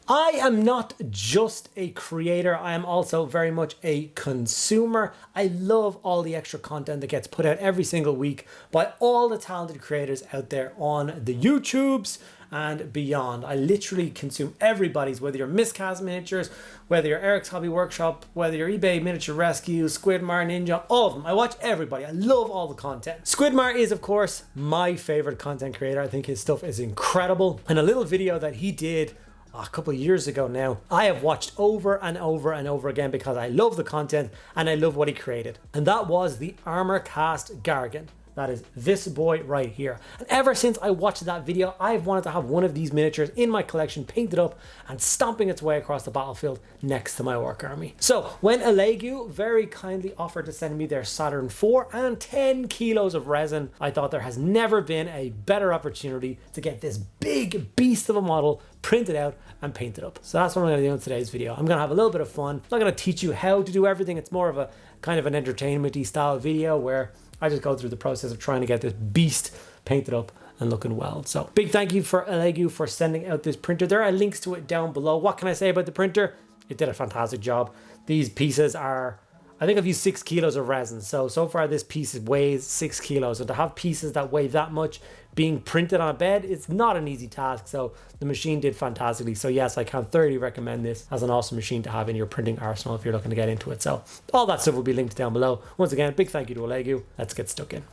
I am not just a creator, I am also very much a consumer. I love all the extra content that gets put out every single week by all the talented creators out there on the YouTubes and beyond. I literally consume everybody's, whether you're Miscast Miniatures, whether you're Eric's Hobby Workshop, whether you're eBay Miniature Rescue, Squidmar Ninja, all of them. I watch everybody. I love all the content. Squidmar is, of course, my favorite content creator. I think his stuff is incredible. And a little video that he did a couple of years ago now, I have watched over and over and over again because I love the content and I love what he created. And that was the Armorcast Gargant. That is this boy right here. And ever since I watched that video, I've wanted to have one of these miniatures in my collection, painted up and stomping its way across the battlefield next to my Ork army. So when ELEGOO very kindly offered to send me their Saturn 4 and 10 kilos of resin, I thought there has never been a better opportunity to get this big beast of a model printed out and painted up. So that's what I'm going to do in today's video. I'm going to have a little bit of fun. I'm not going to teach you how to do everything. It's more of a kind of an entertainment-y style video where I just go through the process of trying to get this beast painted up and looking well. So big thank you for ELEGOO for sending out this printer. There are links to it down below. What can I say about the printer? It did a fantastic job. These pieces are, I think I've used 6 kilos of resin. So far this piece weighs 6 kilos. So to have pieces that weigh that much being printed on a bed, it's not an easy task. So the machine did fantastically. So yes, I can thoroughly recommend this as an awesome machine to have in your printing arsenal if you're looking to get into it. So all that stuff will be linked down below. Once again, big thank you to ELEGOO. Let's get stuck in.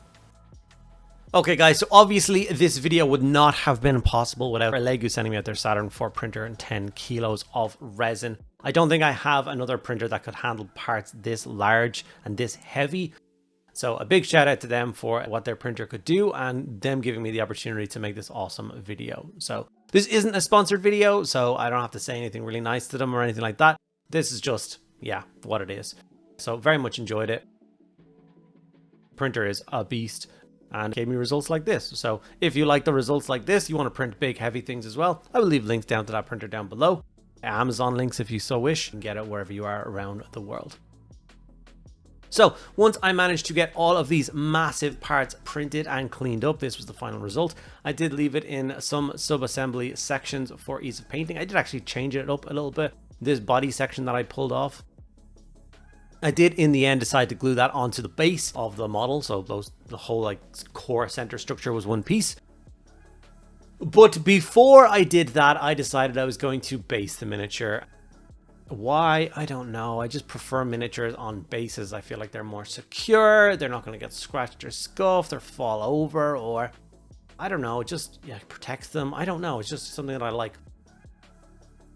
Okay guys, so obviously this video would not have been possible without ELEGOO sending me out their Saturn 4 printer and 10 kilos of resin. I don't think I have another printer that could handle parts this large and this heavy. So a big shout out to them for what their printer could do and them giving me the opportunity to make this awesome video. So this isn't a sponsored video, so I don't have to say anything really nice to them or anything like that. This is just, yeah, what it is. So very much enjoyed it. Printer is a beast and gave me results like this. So if you like the results like this, you want to print big heavy things as well, I will leave links down to that printer down below. Amazon links if you so wish. You can get it wherever you are around the world. So once I managed to get all of these massive parts printed and cleaned up, this was the final result. I did leave it in some sub-assembly sections for ease of painting. I did actually change it up a little bit. This body section that I pulled off, I did in the end decide to glue that onto the base of the model. So the whole like core center structure was one piece. But before I did that, I decided I was going to base the miniature. Why? I don't know. I just prefer miniatures on bases. I feel like they're more secure. They're not going to get scratched or scuffed or fall over, or I don't know. It just protects them. I don't know. It's just something that I like.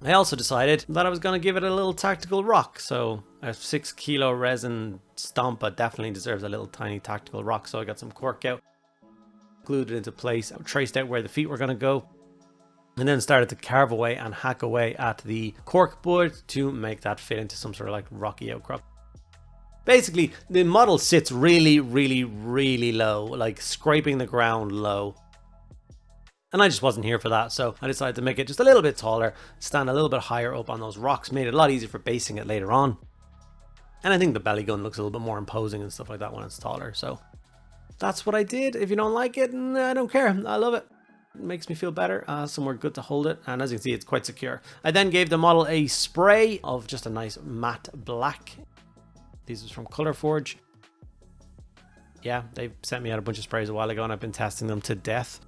I also decided that I was going to give it a little tactical rock. So a 6 kilo resin Stompa definitely deserves a little tiny tactical rock. So I got some cork out, glued it into place, traced out where the feet were going to go, and then started to carve away and hack away at the cork board to make that fit into some sort of like rocky outcrop. Basically, the model sits really, really, really low, like scraping the ground low. And I just wasn't here for that, so I decided to make it just a little bit taller, stand a little bit higher up on those rocks, made it a lot easier for basing it later on. And I think the belly gun looks a little bit more imposing and stuff like that when it's taller, so that's what I did. If you don't like it, I don't care. I love it. It makes me feel better. Somewhere good to hold it, and as you can see, it's quite secure. I then gave the model a spray of just a nice matte black. This is from Colorforge. Yeah, they sent me out a bunch of sprays a while ago and I've been testing them to death.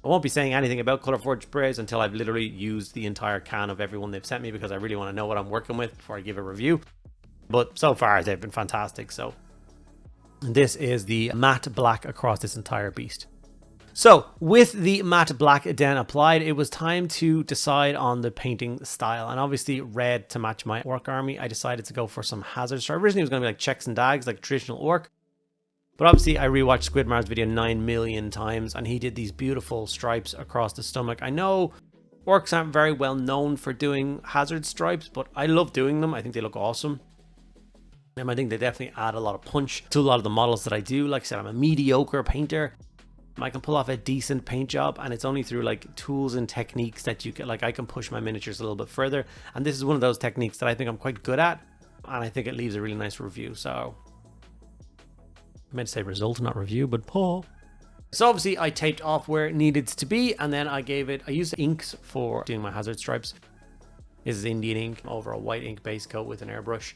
I won't be saying anything about Colorforge sprays until I've literally used the entire can of everyone they've sent me, because I really want to know what I'm working with before I give a review. But so far they've been fantastic. So this is the matte black across this entire beast. So with the matte black then applied, it was time to decide on the painting style, and obviously red to match my Ork army. I decided to go for some hazards. So originally it was going to be like checks and dags, like traditional Ork. But obviously I rewatched Squidmar's video 9 million times, and he did these beautiful stripes across the stomach. I know Orks aren't very well known for doing hazard stripes, but I love doing them. I think they look awesome. And I think they definitely add a lot of punch to a lot of the models that I do. Like I said, I'm a mediocre painter. I can pull off a decent paint job, and it's only through like tools and techniques that you can, like, I can push my miniatures a little bit further. And this is one of those techniques that I think I'm quite good at, and I think it leaves a really nice review. So I meant to say result, not review, but Paul. So obviously I taped off where it needed to be, and then I used inks for doing my hazard stripes. This is Indian ink over a white ink base coat with an airbrush.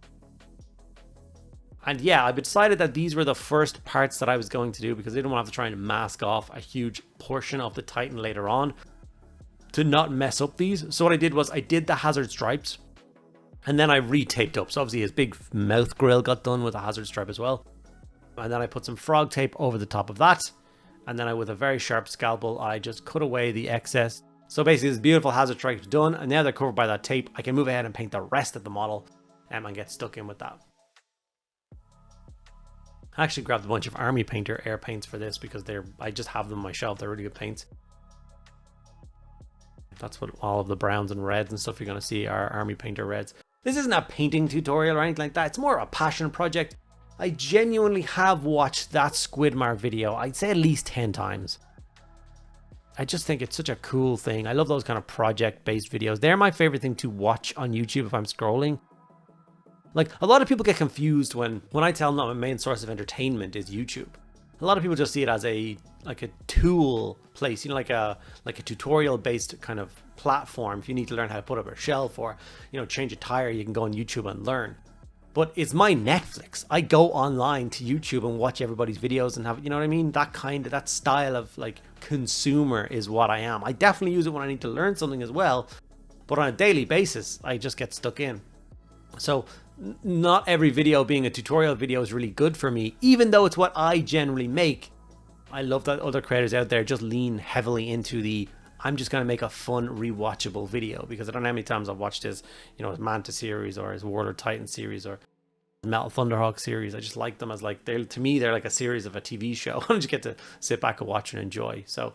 And yeah, I've decided that these were the first parts that I was going to do because I didn't want to have to try and mask off a huge portion of the Titan later on to not mess up these. So what I did was I did the hazard stripes and then I retaped up. So obviously his big mouth grill got done with a hazard stripe as well. And then I put some frog tape over the top of that. And then with a very sharp scalpel, I just cut away the excess. So basically this beautiful hazard stripe is done. And now they're covered by that tape. I can move ahead and paint the rest of the model and get stuck in with that. I actually grabbed a bunch of Army Painter air paints for this because I just have them on my shelf. They're really good paints. That's what all of the browns and reds and stuff you're going to see are Army Painter reds. This isn't a painting tutorial or anything like that. It's more a passion project. I genuinely have watched that Squidmar video, I'd say at least 10 times. I just think it's such a cool thing. I love those kind of project-based videos. They're my favorite thing to watch on YouTube if I'm scrolling. Like, a lot of people get confused when I tell them that my main source of entertainment is YouTube. A lot of people just see it as a tool place, you know, like a tutorial based kind of platform. If you need to learn how to put up a shelf or, you know, change a tire, you can go on YouTube and learn. But it's my Netflix. I go online to YouTube and watch everybody's videos and have, you know what I mean? That style of like consumer is what I am. I definitely use it when I need to learn something as well. But on a daily basis, I just get stuck in. So not every video being a tutorial video is really good for me, even though it's what I generally make. I love that other creators out there just lean heavily into the I'm just going to make a fun rewatchable video, because I don't know how many times I've watched his, you know, his Manta series or his Warlord Titan series or Metal Thunderhawk series. I just like them as like, to me they're like a series of a TV show. I just get to sit back and watch and enjoy. So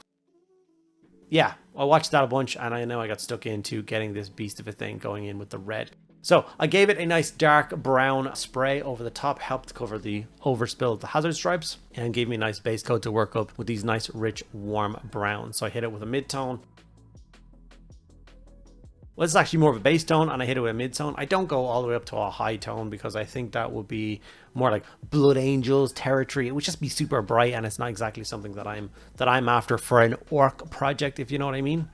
yeah, I watched that a bunch and I know I got stuck into getting this beast of a thing going in with the red. So I gave it a nice dark brown spray over the top, helped cover the overspill of the hazard stripes, and gave me a nice base coat to work up with these nice rich warm browns. So I hit it with a mid-tone. Well, it's actually more of a base tone, and I hit it with a mid-tone. I don't go all the way up to a high tone because I think that would be more like Blood Angels territory. It would just be super bright, and it's not exactly something that I'm after for an orc project, if you know what I mean.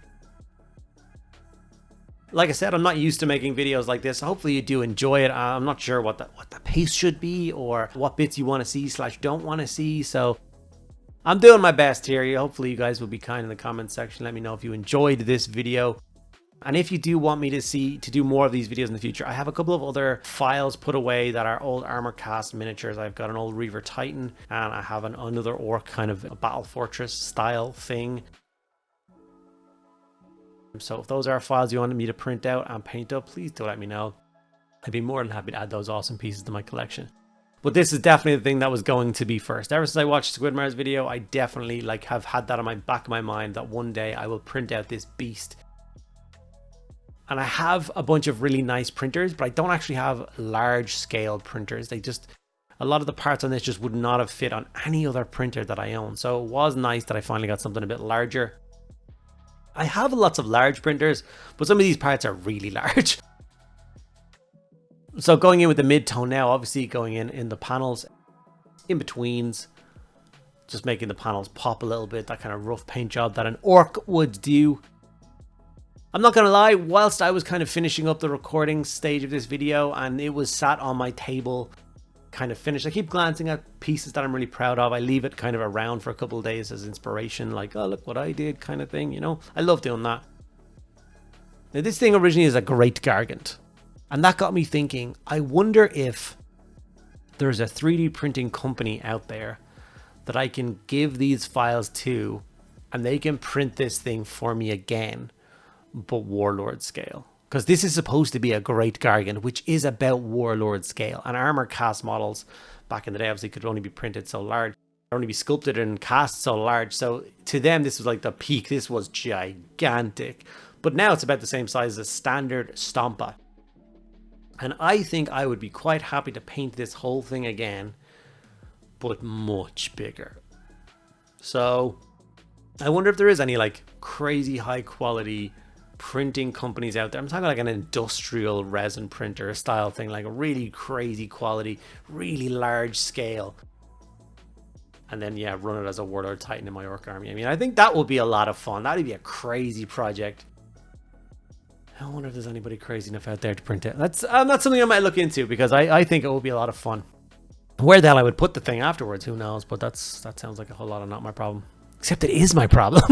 Like I said, I'm not used to making videos like this. Hopefully you do enjoy it. I'm not sure what the pace should be or what bits you want to see / don't want to see. So I'm doing my best here. Hopefully you guys will be kind in the comments section. Let me know if you enjoyed this video. And if you do want me to do more of these videos in the future, I have a couple of other files put away that are old Armorcast miniatures. I've got an old Reaver Titan and I have another Orc kind of a Battle Fortress style thing. So if those are files you wanted me to print out and paint up, please do let me know. I'd be more than happy to add those awesome pieces to my collection. But this is definitely the thing that was going to be first. Ever since I watched Squidmar's video, I definitely have had that on my back of my mind that one day I will print out this beast. And I have a bunch of really nice printers, but I don't actually have large scale printers. A lot of the parts on this just would not have fit on any other printer that I own. So it was nice that I finally got something a bit larger. I have lots of large printers, but some of these parts are really large. So going in with the mid-tone now, obviously going in the panels, in betweens, just making the panels pop a little bit, that kind of rough paint job that an orc would do. I'm not going to lie, whilst I was kind of finishing up the recording stage of this video and it was sat on my table, kind of finished, I keep glancing at pieces that I'm really proud of. I leave it kind of around for a couple of days as inspiration, like, oh, look what I did kind of thing, you know? I love doing that. Now, this thing originally is a Great Gargant, and that got me thinking, I wonder if there's a 3D printing company out there that I can give these files to, and they can print this thing for me again, but Warlord scale. Because this is supposed to be a Great Gargant, which is about Warlord scale. And Armorcast models back in the day obviously could only be printed so large, only be sculpted and cast so large. So to them, this was like the peak. This was gigantic. But now it's about the same size as a standard Stompa. And I think I would be quite happy to paint this whole thing again, but much bigger. So I wonder if there is any like crazy high quality printing companies out there. I'm talking like an industrial resin printer style thing, like a really crazy quality, really large scale, and then yeah, run it as a Warlord Titan in my Orc army. I mean, I think that would be a lot of fun. That'd be a crazy project. I wonder if there's anybody crazy enough out there to print it. That's something I might look into, because I think it will be a lot of fun. Where the hell I would put the thing afterwards, who knows? But that sounds like a whole lot of not my problem. Except it is my problem.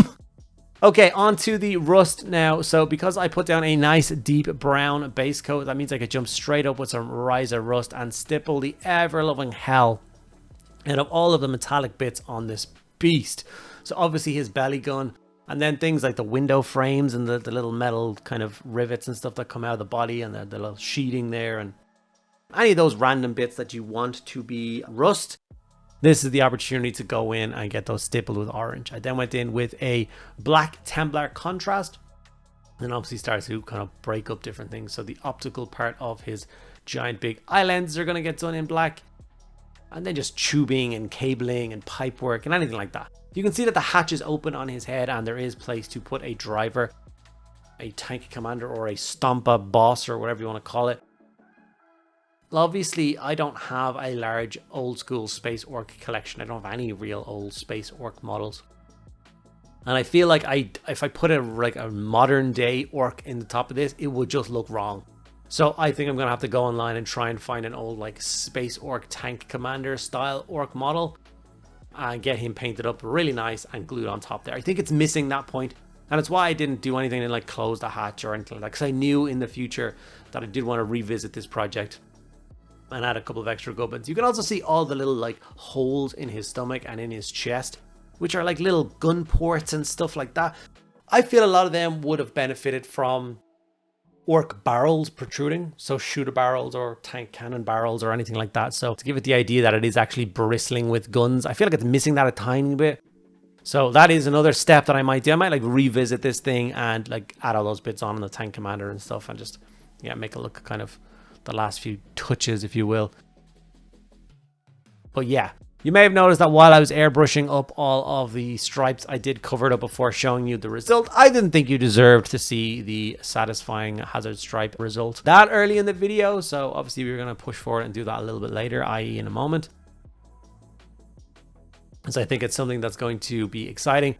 Okay, on to the rust now. So because I put down a nice deep brown base coat, that means I could jump straight up with some riser rust and stipple the ever-loving hell out of all of the metallic bits on this beast. So obviously his belly gun, and then things like the window frames and the little metal kind of rivets and stuff that come out of the body, and the little sheeting there, and any of those random bits that you want to be rust. This is the opportunity to go in and get those stippled with orange. I then went in with a black Templar contrast, and obviously started to kind of break up different things. So the optical part of his giant big eye lenses are going to get done in black, and then just tubing and cabling and pipe work and anything like that. You can see that the hatch is open on his head, and there is place to put a driver, a tank commander, or a Stompa boss, or whatever you want to call it. Obviously, I don't have a large old school Space Ork collection. I don't have any real old Space Ork models. And I feel like if I put a modern day Ork in the top of this, it would just look wrong. So I think I'm going to have to go online and try and find an old like Space Ork tank commander style Ork model and get him painted up really nice and glued on top there. I think it's missing that point, and it's why I didn't do anything to like close the hatch or anything like that, because I knew in the future that I did want to revisit this project and add a couple of extra gubbins. You can also see all the little like holes in his stomach and in his chest, which are like little gun ports and stuff like that. I feel a lot of them would have benefited from Ork barrels protruding, so shooter barrels or tank cannon barrels or anything like that. So to give it the idea that it is actually bristling with guns, I feel like it's missing that a tiny bit. So that is another step that I might do. I might like revisit this thing and like add all those bits on the tank commander and stuff, and just make it look kind of the last few touches, if you will. But yeah, you may have noticed that while I was airbrushing up all of the stripes, I did cover it up before showing you the result. I didn't think you deserved to see the satisfying hazard stripe result that early in the video, so obviously we're going to push forward and do that a little bit later, i.e. in a moment. So I think it's something that's going to be exciting.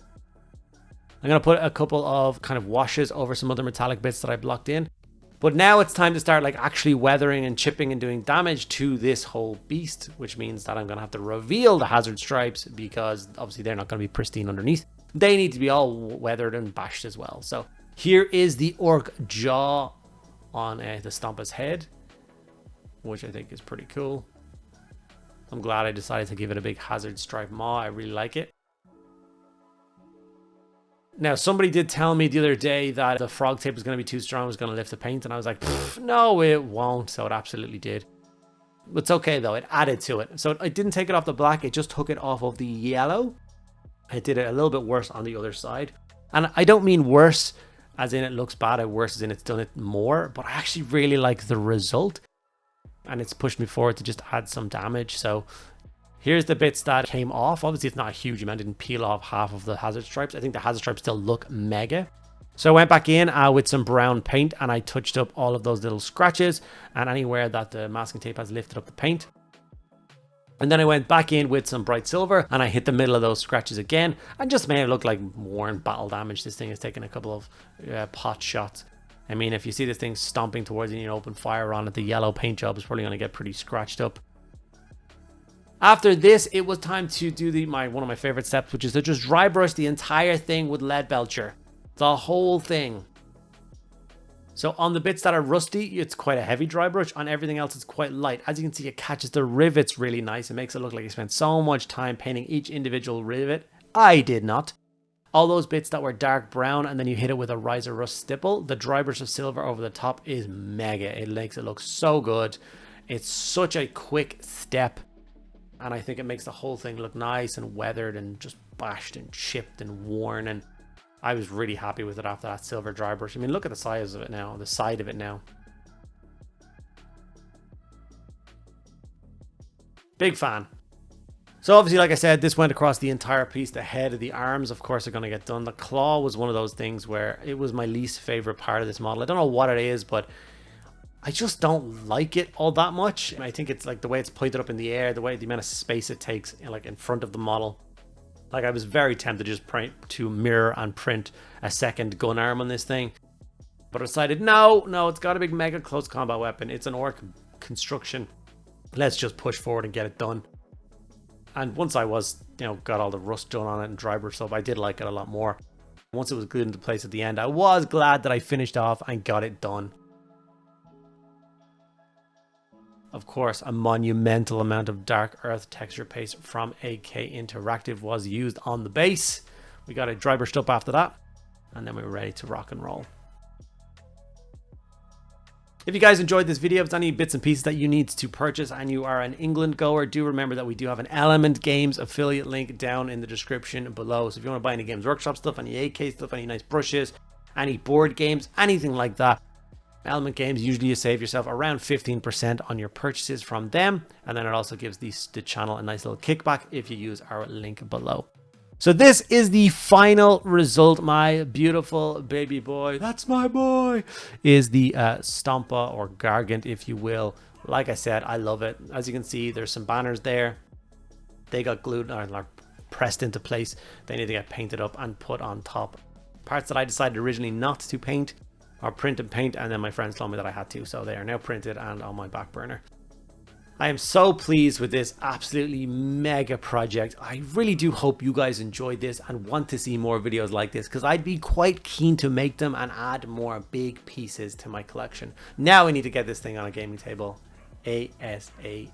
I'm going to put a couple of kind of washes over some other metallic bits that I blocked in. But now it's time to start like actually weathering and chipping and doing damage to this whole beast, which means that I'm going to have to reveal the hazard stripes, because obviously they're not going to be pristine underneath. They need to be all weathered and bashed as well. So here is the Ork jaw on the Stompa's head, which I think is pretty cool. I'm glad I decided to give it a big hazard stripe maw. I really like it. Now, somebody did tell me the other day that the frog tape was going to be too strong, it was going to lift the paint, and I was like, no, it won't. So it absolutely did. It's okay though, it added to it. So I didn't take it off the black, it just took it off of the yellow. I did it a little bit worse on the other side. And I don't mean worse as in it looks bad, worse as in it's done it more, but I actually really like the result. And it's pushed me forward to just add some damage. So here's the bits that came off. Obviously, it's not a huge amount. I didn't peel off half of the hazard stripes. I think the hazard stripes still look mega. So I went back in with some brown paint, and I touched up all of those little scratches and anywhere that the masking tape has lifted up the paint. And then I went back in with some bright silver, and I hit the middle of those scratches again and just made it look like worn battle damage. This thing has taken a couple of pot shots. I mean, if you see this thing stomping towards you and you open fire on it, the yellow paint job is probably going to get pretty scratched up. After this, it was time to do one of my favorite steps, which is to just dry brush the entire thing with lead belcher. The whole thing. So on the bits that are rusty, it's quite a heavy dry brush. On everything else, it's quite light. As you can see, it catches the rivets really nice. It makes it look like you spent so much time painting each individual rivet. I did not. All those bits that were dark brown, and then you hit it with a riser rust stipple, the dry brush of silver over the top is mega. It makes it look so good. It's such a quick step. And I think it makes the whole thing look nice and weathered and just bashed and chipped and worn. And I was really happy with it after that silver dry brush. I mean, look at the size of it now, the side of it now. Big fan. So obviously, like I said, this went across the entire piece. The head of the arms, of course, are going to get done. The claw was one of those things where it was my least favorite part of this model. I don't know what it is, but I just don't like it all that much. I think it's like the way it's pointed up in the air, the amount of space it takes, like in front of the model. Like I was very tempted to just mirror and print a second gun arm on this thing. But I decided, no, it's got a big mega close combat weapon. It's an orc construction. Let's just push forward and get it done. And once I was, got all the rust done on it and dry brush stuff, I did like it a lot more. Once it was glued into place at the end, I was glad that I finished off and got it done. Of course, a monumental amount of dark earth texture paste from AK Interactive was used on the base. We got it dry brushed up after that, and then we were ready to rock and roll. If you guys enjoyed this video, if there's any bits and pieces that you need to purchase and you are an England goer, do remember that we do have an Element Games affiliate link down in the description below. So if you want to buy any Games Workshop stuff, any AK stuff, any nice brushes, any board games, anything like that, Element Games, usually you save yourself around 15% on your purchases from them. And then it also gives the channel a nice little kickback if you use our link below. So this is the final result, my beautiful baby boy. That's my boy. Is the Stompa or Gargant, if you will. Like I said, I love it. As you can see, there's some banners there. They got glued or pressed into place. They need to get painted up and put on top. Parts that I decided originally not to paint or print and paint, and then my friends told me that I had to. So they are now printed and on my back burner. I am so pleased with this absolutely mega project. I really do hope you guys enjoyed this and want to see more videos like this, because I'd be quite keen to make them and add more big pieces to my collection. Now we need to get this thing on a gaming table ASAP.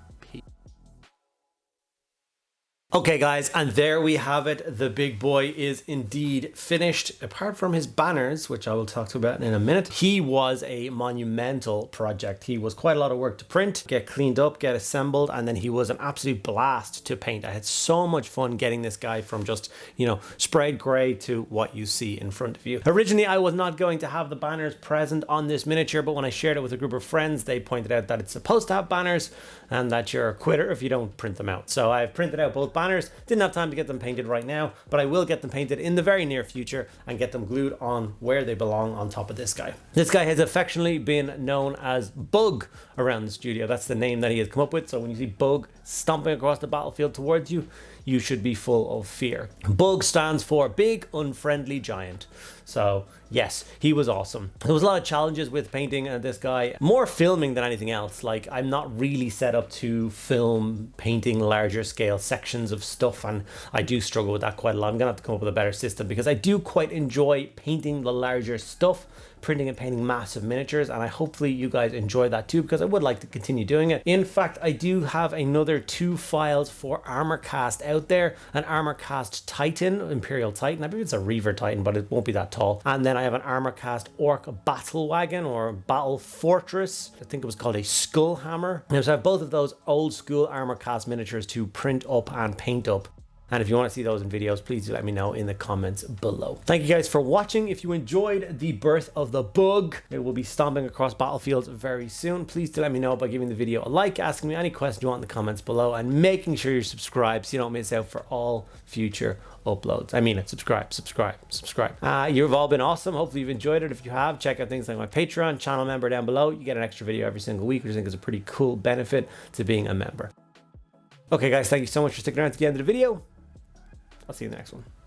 Okay guys, and there we have it. The big boy is indeed finished. Apart from his banners, which I will talk to about in a minute, he was a monumental project. He was quite a lot of work to print, get cleaned up, get assembled, and then he was an absolute blast to paint. I had so much fun getting this guy from just, sprayed gray to what you see in front of you. Originally, I was not going to have the banners present on this miniature, but when I shared it with a group of friends, they pointed out that it's supposed to have banners and that you're a quitter if you don't print them out. So I've printed out both banners. Didn't have time to get them painted right now, but I will get them painted in the very near future and get them glued on where they belong on top of this guy. This guy has affectionately been known as B.U.G around the studio. That's the name that he has come up with. So when you see B.U.G stomping across the battlefield towards you, you should be full of fear. B.U.G stands for Big Unfriendly Giant. So yes, he was awesome. There was a lot of challenges with painting this guy, more filming than anything else. Like, I'm not really set up to film painting larger scale sections of stuff, and I do struggle with that quite a lot. I'm gonna have to come up with a better system, because I do quite enjoy painting the larger stuff, printing and painting massive miniatures, and hopefully you guys enjoy that too, because I would like to continue doing it. In fact, I do have another 2 files for Armorcast out there, an Armorcast Titan, Imperial Titan. I believe it's a Reaver Titan, but it won't be that tall. And then I have an Armorcast Ork Battle Wagon or Battle Fortress. I think it was called a Skull Hammer. Now, so I have both of those old school Armorcast miniatures to print up and paint up. And if you want to see those in videos, please do let me know in the comments below. Thank you guys for watching. If you enjoyed the birth of the B.U.G, it will be stomping across battlefields very soon. Please do let me know by giving the video a like, asking me any questions you want in the comments below, and making sure you're subscribed so you don't miss out for all future uploads. I mean it. Subscribe. You've all been awesome. Hopefully you've enjoyed it. If you have, check out things like my Patreon channel member down below. You get an extra video every single week, which I think is a pretty cool benefit to being a member. Okay guys, thank you so much for sticking around to the end of the video. I'll see you in the next one.